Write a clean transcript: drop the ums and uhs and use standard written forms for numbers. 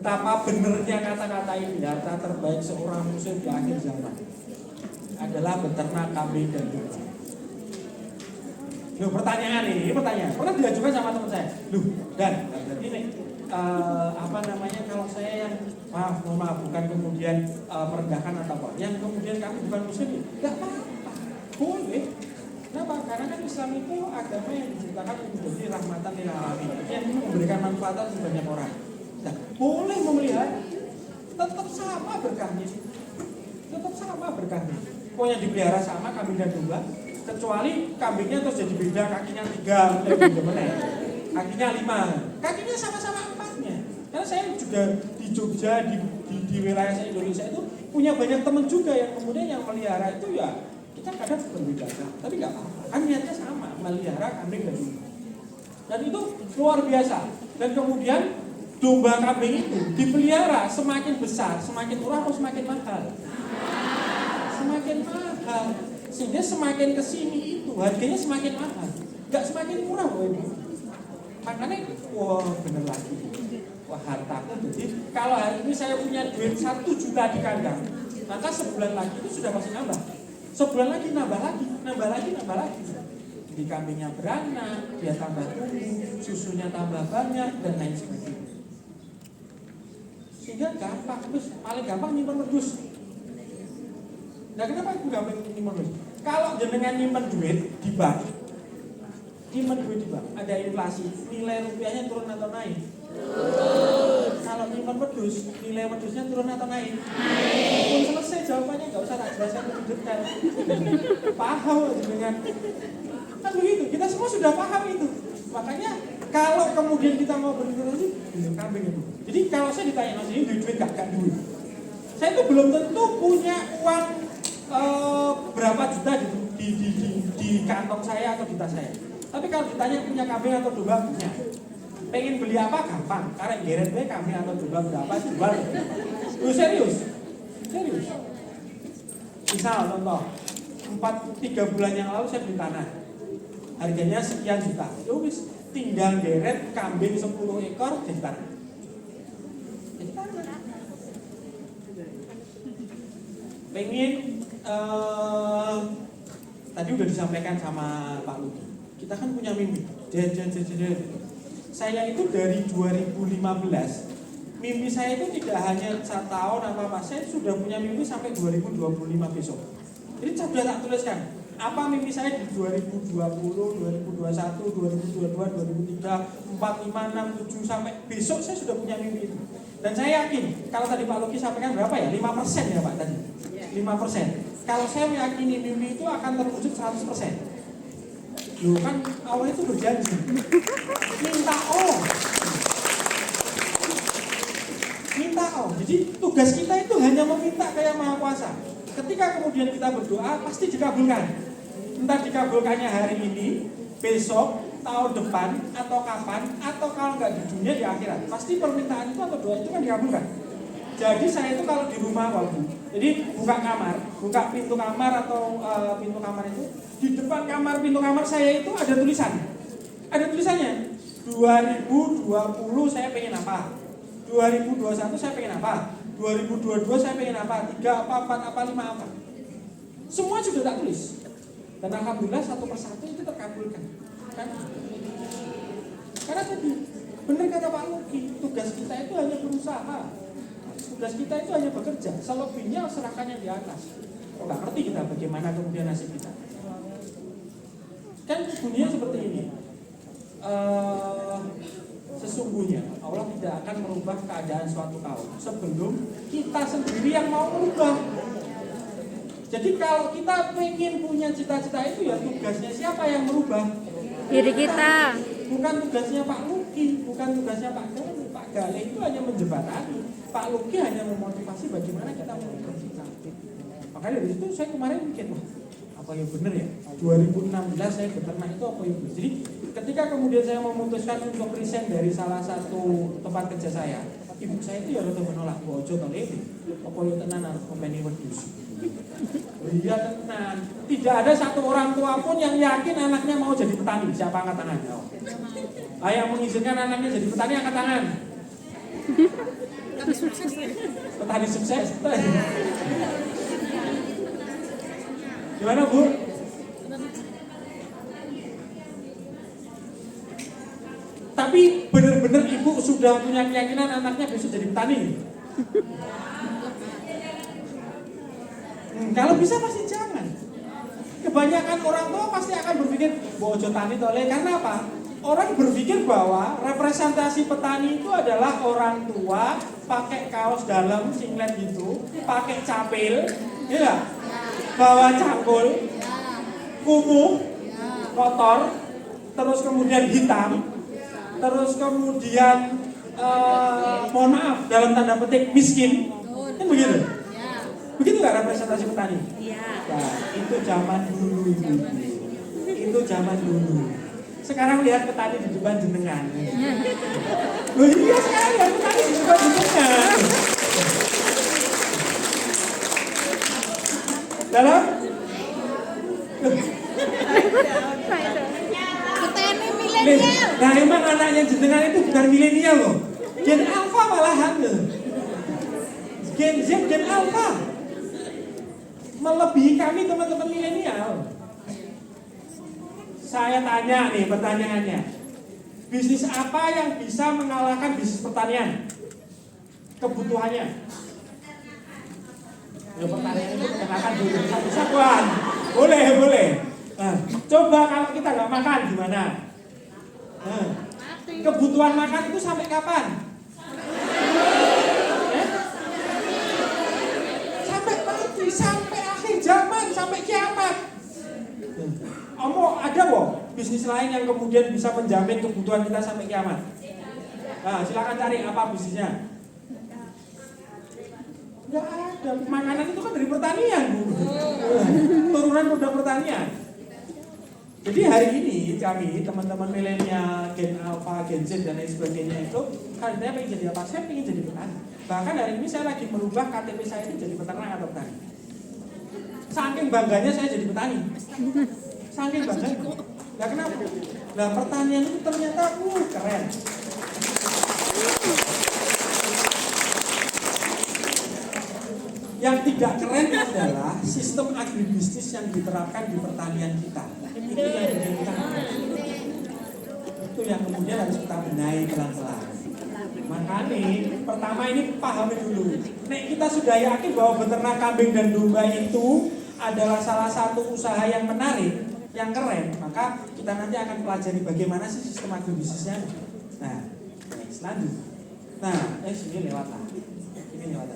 betapa benernya kata-kata ini. Harta terbaik seorang muslim di akhir zaman adalah beternak kambing dan domba. Loh, pertanyaan ini pertanyaan pernah diajukan sama teman saya. Loh, dan ini kalau saya yang maaf bukan kemudian merendahkan atau apa, yang kemudian kamu bukan muslim, nggak apa-apa, boleh. Kenapa? Karena kan Islam itu agama yang diciptakan untuk menjadi rahmatan lil alamin, yang memberikan manfaat bagi banyak orang. Nah, boleh memelihara, tetap sama berkahnya. Oh, yang dipelihara sama kambing dan domba, kecuali kambingnya terus jadi beda, kakinya 3, kakinya 5, kakinya sama-sama 4-nya. Karena saya juga di Jogja, di wilayah saya Indonesia itu punya banyak teman juga yang kemudian yang melihara itu ya kita kadang berbeda, tapi nggak apa-apa. Kan niatnya sama, melihara kambing dan domba. Dan itu luar biasa. Dan kemudian domba kambing itu dipelihara semakin besar, semakin murah atau semakin mahal? Semakin mahal. Sehingga semakin kesini itu harganya semakin mahal, nggak semakin murah loh ini. Makanya, wah bener lagi. Wah hartaku, jadi kalau hari ini saya punya duit 1 juta di kandang, maka sebulan lagi itu sudah pasti nambah. Sebulan lagi nambah lagi. Jadi kambingnya beranak, dia tambah tumbuh, susunya tambah banyak dan lain sebagainya. Sehingga gampang, terus paling gampang nyimpen wedhus. Nah kenapa aku gampang nyimpen wedhus? Kalau jenengan nyimpen duit di bank, ada inflasi, nilai rupiahnya turun atau naik? Kalau nyimpen wedhus, nilai wedhusnya turun atau naik? Pun selesai jawabannya, nggak usah tak jelaskan lebih detail. Paham dengan kan begitu, kita semua sudah paham itu. Makanya kalau kemudian kita mau berinvestasi, kambing itu. Jadi kalau saya ditanya Mas ini duit gak duit. Saya itu belum tentu punya uang berapa juta di kantong saya atau di tas saya. Tapi kalau ditanya punya kambing atau domba, punya. Pengen beli apa gampang, karena geret kambing atau domba berapa jual. Serius. Misal contoh, 3 bulan yang lalu saya beli tanah, harganya sekian juta. Wis tinggal geret kambing 10 ekor jadi tanah. Pengen tadi udah disampaikan sama Pak Luki. Kita kan punya mimpi. Saya itu dari 2015, mimpi saya itu tidak hanya 1 tahun apa, saya sudah punya mimpi sampai 2025 besok. Jadi sudah tak tuliskan. Apa mimpi saya di 2020, 2021, 2022, 2023, 4, 5, 6, 7 sampai besok saya sudah punya mimpi itu. Dan saya yakin, kalau tadi Pak Luki sampaikan berapa ya? 5% ya Pak tadi? 5%. Kalau saya meyakini mimpi itu akan terwujud 100%. Loh kan awalnya itu berjanji. Minta Allah. Jadi tugas kita itu hanya meminta ke Yang Maha Kuasa. Ketika kemudian kita berdoa, pasti dikabulkan. Entah dikabulkannya hari ini, besok, tahun depan, atau kapan, atau kalau nggak di dunia di akhirat. Pasti permintaan itu atau doa itu kan dikabulkan. Jadi saya itu kalau di rumah jadi buka pintu kamar atau pintu kamar itu, di depan pintu kamar saya itu ada tulisan. Ada tulisannya. 2020 saya pengen apa? 2021 saya pengen apa? 2022 saya pengen apa? 3 apa, 4 apa, 5 apa? Semua sudah tak tulis. Dan alhamdulillah satu persatu itu terkabulkan. Kan? Karena tadi benar kata Pak Luki, tugas kita itu hanya berusaha. Tugas kita itu hanya bekerja. Selebihnya serahkan yang di atas. Nggak ngerti kita bagaimana kemudian nasib kita. Kan dunia seperti ini. Sesungguhnya Allah tidak akan merubah keadaan suatu kaum sebelum kita sendiri yang mau merubah. Jadi kalau kita ingin punya cita-cita itu ya tugasnya siapa yang merubah? Diri kita. Bukan tugasnya Pak Luki, bukan tugasnya Pak Gale. Pak Gale itu hanya menjembatani. Pak Luki hanya memotivasi bagaimana kita merubah cita. Makanya dari situ saya kemarin mikir, wah apa yang benar ya? 2016 saya beternak itu apa yang benar? Jadi ketika kemudian saya memutuskan untuk resign dari salah satu tempat kerja saya, ibu saya itu ya udah menolak, bojo to lebe, apa yo tenan harus kompeni wedhus. Iya tenan. Tidak ada satu orang tua pun yang yakin anaknya mau jadi petani. Siapa angkat tangan? Yang mengizinkan anaknya jadi petani angkat tangan. petani sukses. Gimana Bu? Tapi benar-benar ibu sudah punya keyakinan anaknya besok jadi petani. Kalau bisa pasti jangan. Kebanyakan orang tua pasti akan berpikir bojo tani tole, karena apa? Orang berpikir bahwa representasi petani itu adalah orang tua pakai kaos dalam singlet gitu, pakai capil, ya, bawa cangkul, kumuh, kotor, terus kemudian hitam, terus kemudian mohon maaf dalam tanda petik miskin, kan begitu? Begitu nggak representasi petani? Nah, itu zaman dulu itu. Itu zaman dulu. Sekarang lihat petani di depan jenengan. Loh iya, sekarang lihat petani di depan jenengan. Dalam? Petani milenial. Nah emang anaknya jenengan itu bukan milenial loh. Gen Alpha malahan loh. Gen Z, Gen Alpha. Melebihi kami teman-teman milenial. Saya tanya nih pertanyaannya, bisnis apa yang bisa mengalahkan bisnis pertanian? Kebutuhannya? Ya pertanian itu mengalahkan dulu satu-satuan. Boleh. Nah, coba kalau kita nggak makan gimana? Nah, kebutuhan makan itu sampai kapan? Sampai mati, sampai akhir zaman, sampai kiamat. Ada kok bisnis lain yang kemudian bisa menjamin kebutuhan kita sampai kiamat. Nah, silakan cari apa bisnisnya. Enggak ada. Makanan itu kan dari pertanian, Bu. Turunan produk pertanian. Jadi hari ini kami teman-teman milenial, Gen Alpha, Gen Z dan lain sebagainya itu kalian pengen jadi apa? Saya pengen jadi petani. Bahkan hari ini saya lagi merubah KTP saya itu jadi peternak atau petani. Saking bangganya saya jadi petani. Saking banget. Nah kenapa? Nah pertanian itu ternyata keren. Yang tidak keren adalah sistem agribisnis yang diterapkan di pertanian kita. Itu yang bikin kita. Itu yang kemudian harus kita benahi pelan-pelan. Makanya pertama ini pahami dulu. Nek kita sudah yakin bahwa beternak kambing dan domba itu adalah salah satu usaha yang menarik, yang keren, maka kita nanti akan pelajari bagaimana sih sistem agribisnisnya. Nah, selanjutnya. Nah, sini lewat lah. Ini lewat.